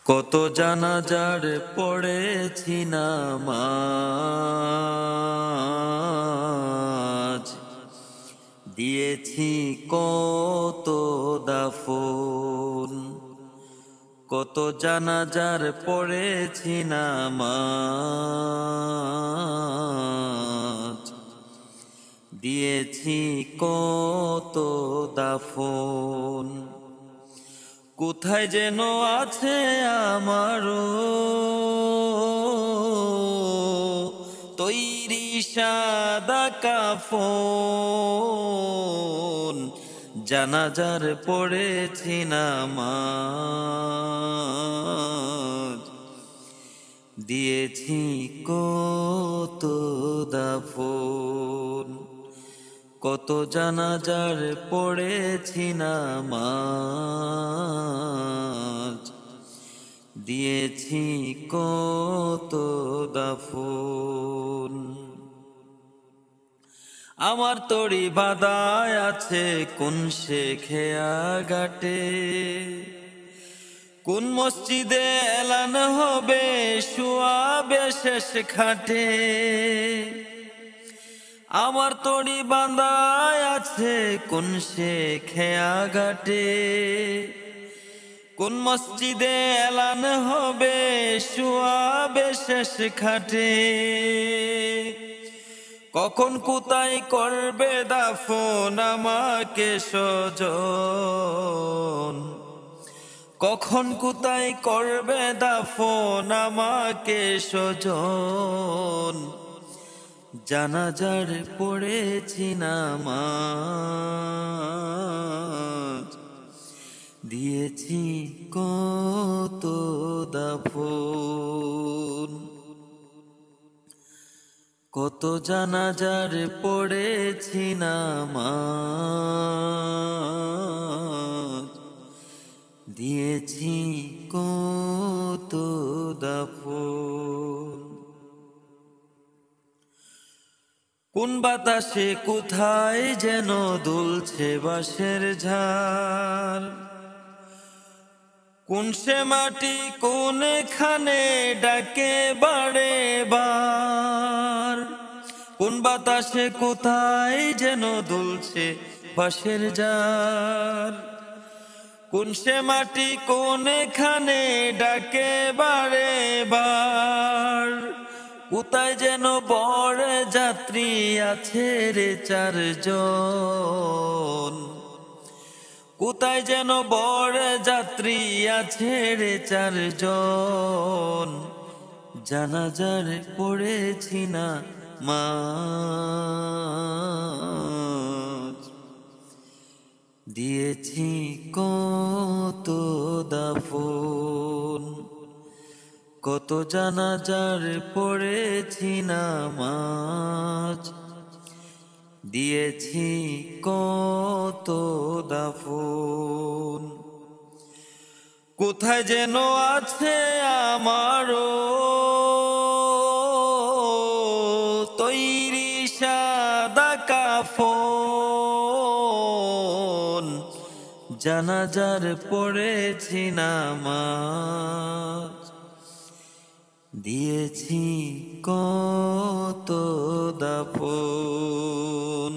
কত জানাজার পড়েছি নামাজ, দিয়েছি কত দাফন। কত জানাজার পড়েছি নামাজ, দিয়েছি কত দাফন। কোথায় যেন আছে আমারও তৈরি সাদা কাফন, জানাজার পড়েছি নামাজ, দিয়েছি কত দাফন। কত জানাজার পড়েছি নামাজ, দিয়েছি কত দাফন। আমার তরি বাদায় আছে কোন শেখেয়া ঘাটে, কোন মসজিদে এলান হবে শুয়াবে শেষ খাটে। আমার তরি বাঁধায় আছে কোন শেখেয়া ঘাটে, কোন মসজিদে এলান হবে শুয়াবে শেষ খাটে। কখন কোথায় করবে দাফন আমাকে স্বজন, কখন কোথায় করবে দাফন আমাকে স্বজন। জানাজার পড়েছি নামাজ, দিয়েছি কত দাফন। কত জানাজার পড়েছি নামাজ, দিয়েছি কত দাফন। কোন বাতাসে কোথায় যেন দুলছে বাঁশের ঝাড়, কোন সে মাটি কোনখানে ডাকে বারে বার। কোন বাতাসে কোথায় যেন দুলছে বাঁশের ঝাড়, কোন সে মাটি কোনখানে ডাকে বারে বার। কোথায় যেন বড় যাত্রী আছে রে চারজন, কোথায় যেন বড় যাত্রী আছে রে চারজন। জানাজার পড়েছি নামাজ, দিয়েছি কত দাফন। কত জানাজার পড়েছি নামাজ, দিয়েছি কত দাফন। কোথায় যেন আছে আমারও তৈরি সাদা কাফন, জানাজার পড়েছি নামাজ, দিয়েছি কত দাফন।